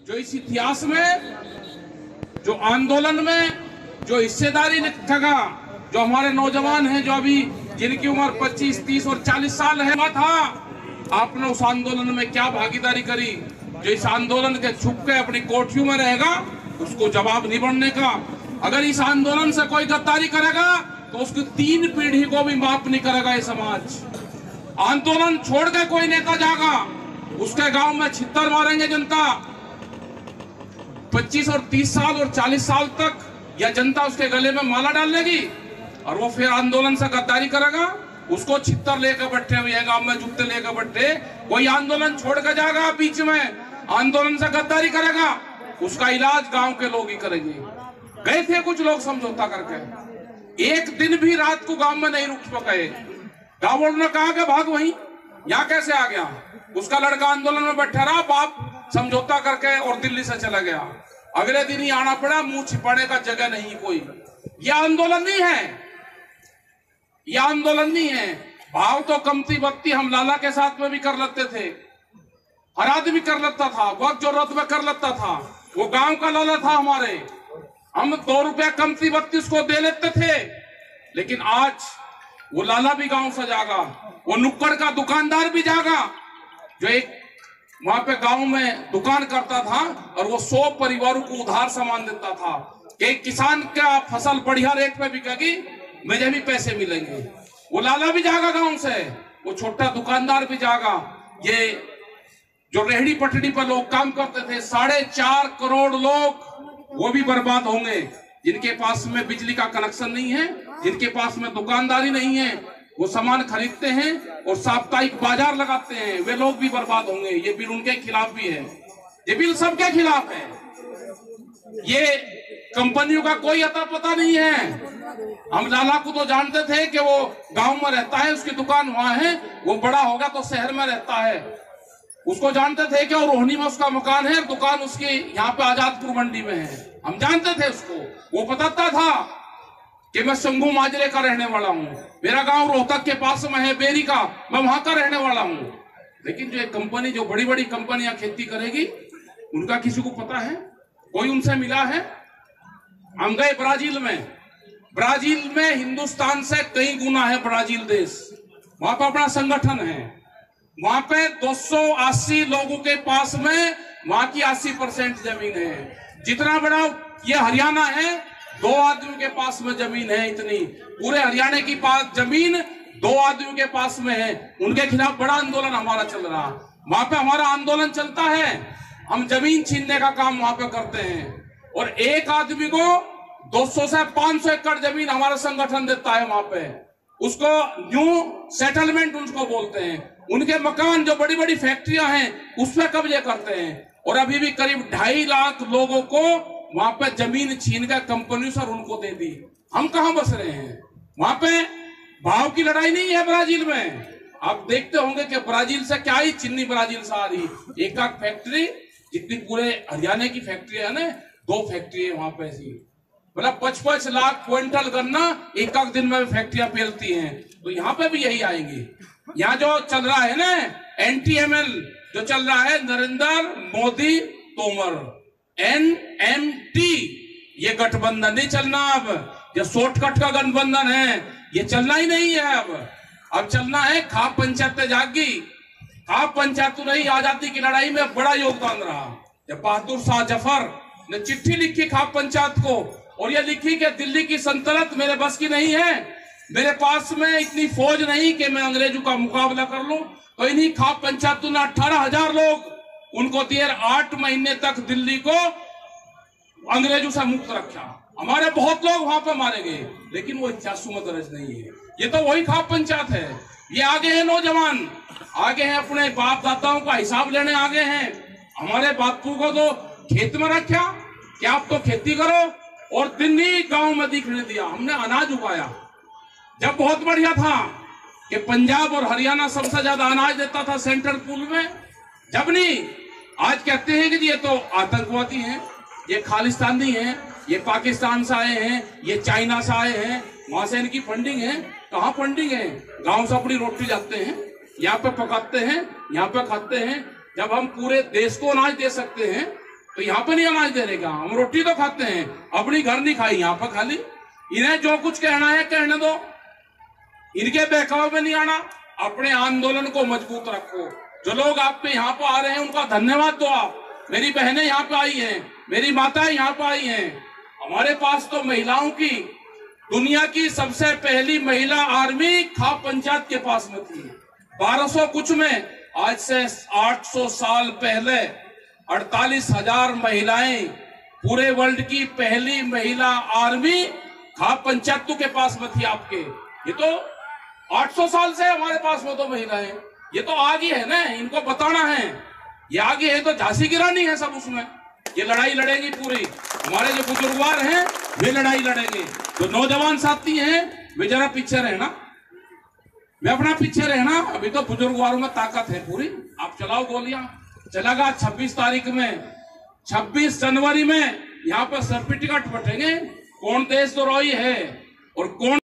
जो इस इतिहास में, जो आंदोलन में जो हिस्सेदारी ठगा, जो हमारे नौजवान हैं, जो अभी जिनकी उम्र 25, 30 और 40 साल है था, आपने उस आंदोलन में क्या भागीदारी करी? जो इस आंदोलन के छुप के अपनी कोठियों में रहेगा, उसको जवाब नहीं बनने का। अगर इस आंदोलन से कोई गद्दारी करेगा तो उसकी 3 पीढ़ी को भी माफ नहीं करेगा ये समाज। आंदोलन छोड़ के कोई नेता जागा, उसके गांव में छित्तर मारेंगे जनता। 25 और 30 साल और 40 साल तक यह जनता उसके गले में माला डाल लेगी और वो फिर आंदोलन से गद्दारी करेगा। उसको छित्तर लेकर बैठे हुए गांव में, जूते लेकर बैठे। कोई आंदोलन छोड़ कर जाएगा, बीच में आंदोलन से गद्दारी करेगा, उसका इलाज गांव के लोग ही करेंगे। गए थे कुछ लोग समझौता करके, एक दिन भी रात को गांव में नहीं रुक सके। गांव वालों ने कहा कि भाग वहीं, यहाँ कैसे आ गया? उसका लड़का आंदोलन में बैठा रहा, बाप समझौता करके और दिल्ली से चला गया। अगले दिन ही आना पड़ा, मुंह छिपाने का जगह नहीं कोई। यह आंदोलन नहीं है, यह आंदोलन नहीं है। भाव तो कमती वक्ती हम लाला के साथ में भी कर लेते थे, हर आदमी कर लेता था, वक्त जरूरत में कर लेता था। वो गांव का लाला था हमारे, हम 2 रुपया कमती वक्ती उसको दे लेते थे। लेकिन आज वो लाला भी गांव से जागा, वो नुक्कड़ का दुकानदार भी जागा, जो एक वहां पे गांव में दुकान करता था और वो 100 परिवारों को उधार सामान देता था कि किसान का फसल बढ़िया रेट पे बिकेगी, मुझे भी पैसे मिलेंगे। वो लाला भी जागा गांव से, वो छोटा दुकानदार भी जागा। ये जो रेहड़ी पटड़ी पर लोग काम करते थे, 4.5 करोड़ लोग, वो भी बर्बाद होंगे। जिनके पास में बिजली का कनेक्शन नहीं है, जिनके पास में दुकानदारी नहीं है, वो सामान खरीदते हैं और साप्ताहिक बाजार लगाते हैं, वे लोग भी बर्बाद होंगे। ये बिल उनके खिलाफ भी है, ये बिल सबके खिलाफ है। ये कंपनियों का कोई अता पता नहीं है। हम लाला को तो जानते थे कि वो गांव में रहता है, उसकी दुकान वहां है, वो बड़ा होगा तो शहर में रहता है। उसको जानते थे कि रोहिणी में उसका मकान है, दुकान उसकी यहाँ पे आजादपुर मंडी में है। हम जानते थे उसको, वो बताता था कि मैं संगू माजरे का रहने वाला हूँ, मेरा गांव रोहतक के पास में है, बेरी का, मैं वहां का रहने वाला हूँ। लेकिन जो एक कंपनी, जो बड़ी बड़ी कंपनियां खेती करेगी, उनका किसी को पता है? कोई उनसे मिला है? हम गए ब्राजील में, ब्राजील में हिंदुस्तान से कई गुना है ब्राजील देश। वहां पर अपना संगठन है, वहां पे 280 लोगों के पास में वहां की 80% जमीन है। जितना बड़ा ये हरियाणा है, 2 आदमियों के पास में जमीन है। इतनी पूरे हरियाणा की पास जमीन 2 आदमियों के पास में है। उनके खिलाफ बड़ा आंदोलन हमारा चल रहा, वहां पे हमारा आंदोलन चलता है। हम जमीन छीनने का काम वहां पे करते हैं और एक आदमी को 200 से 500 एकड़ जमीन हमारा संगठन देता है वहां पे। उसको न्यू सेटलमेंट उसको बोलते हैं। उनके मकान, जो बड़ी बड़ी फैक्ट्रियां हैं, उस पर कब्जे करते हैं और अभी भी करीब 2.5 लाख लोगों को वहां पे जमीन छीन कर कंपनी से उनको दे दी। हम कहां बस रहे हैं? वहां पे भाव की लड़ाई नहीं है ब्राजील में। आप देखते होंगे कि ब्राजील से क्या ही चिन्नी ब्राजील से आ रही। एक फैक्ट्री जितनी पूरे हरियाणा की फैक्ट्री है ना, 2 फैक्ट्री है वहां पे ऐसी, मतलब 55 लाख क्विंटल गन्ना एक दिन में फैक्ट्रियां फैलती हैं। तो यहाँ पे भी यही आएंगी। यहाँ जो चल रहा है ना, NTML जो चल रहा है, नरेंद्र मोदी तोमर, NMT, ये गठबंधन नहीं चलना। अब ये शॉर्टकट का गठबंधन है, ये चलना ही नहीं है। अब चलना है खाप पंचायत जागी। खाप पंचायत नहीं, आजादी की लड़ाई में बड़ा योगदान रहा। जब बहादुर शाह जफर ने चिट्ठी लिखी खाप पंचायत को और ये लिखी कि दिल्ली की सल्तनत मेरे बस की नहीं है, मेरे पास में इतनी फौज नहीं कि मैं अंग्रेजों का मुकाबला कर लूं, तो इन्हीं खाप पंचायत ने 18,000 लोग उनको दिए। 8 महीने तक दिल्ली को अंग्रेजों से मुक्त रखा। हमारे बहुत लोग वहां पर मारे गए, लेकिन वो 81 में दर्ज नहीं है। ये तो वही खाप पंचायत है। ये आगे है नौजवान, आगे हैं अपने बाप दादाओं का हिसाब लेने आगे हैं। हमारे बापू को तो खेत में रखा कि आप तो खेती करो, और दिल्ली गांव में दिखने दिया। हमने अनाज उगाया, जब बहुत बढ़िया था कि पंजाब और हरियाणा सबसे ज्यादा अनाज देता था सेंट्रल पूल में। जब नहीं, आज कहते हैं कि ये तो आतंकवादी हैं, ये खालिस्तानी हैं, ये पाकिस्तान से आए हैं, ये चाइना से आए हैं, वहां से इनकी फंडिंग है। कहाँ फंडिंग है? गांव से अपनी रोटी जाते हैं, यहाँ पे पकाते हैं, यहाँ पे खाते हैं। जब हम पूरे देश को अनाज दे सकते हैं तो यहाँ पे नहीं अनाज दे रहे क्या? हम रोटी तो खाते हैं, अपनी घर नहीं खाई, यहाँ पर खाली। इन्हें जो कुछ कहना है कहने दो, इनके बहकाव में नहीं आना। अपने आंदोलन को मजबूत रखो। जो लोग आपके यहाँ पर आ रहे हैं उनका धन्यवाद दो आप। मेरी बहनें यहाँ पे आई हैं, मेरी माताएं यहाँ पे आई हैं। हमारे पास तो महिलाओं की दुनिया की सबसे पहली महिला आर्मी खाप पंचायत के पास में थी 1200 कुछ में। आज से 800 साल पहले 48,000 महिलाएं, पूरे वर्ल्ड की पहली महिला आर्मी खाप पंचायत के पास में थी आपके। ये तो 800 साल से हमारे पास में तो महिलाएं, ये तो आगे है ना, इनको बताना है। ये आगे है तो झांसी की रानी है सब उसमें। ये लड़ाई लड़ेंगी पूरी। हमारे जो बुजुर्गवार हैं वे लड़ाई लड़ेंगे। जो नौजवान साथी हैं वे जरा पीछे रहना, वे अपना पीछे रहना। अभी तो बुजुर्गवारों में ताकत है पूरी। आप चलाओ गोलियां। चलेगा 26 तारीख में, 26 जनवरी में यहाँ पर सर्टिफिकेट बटेंगे कौन देशद्रोही है और कौन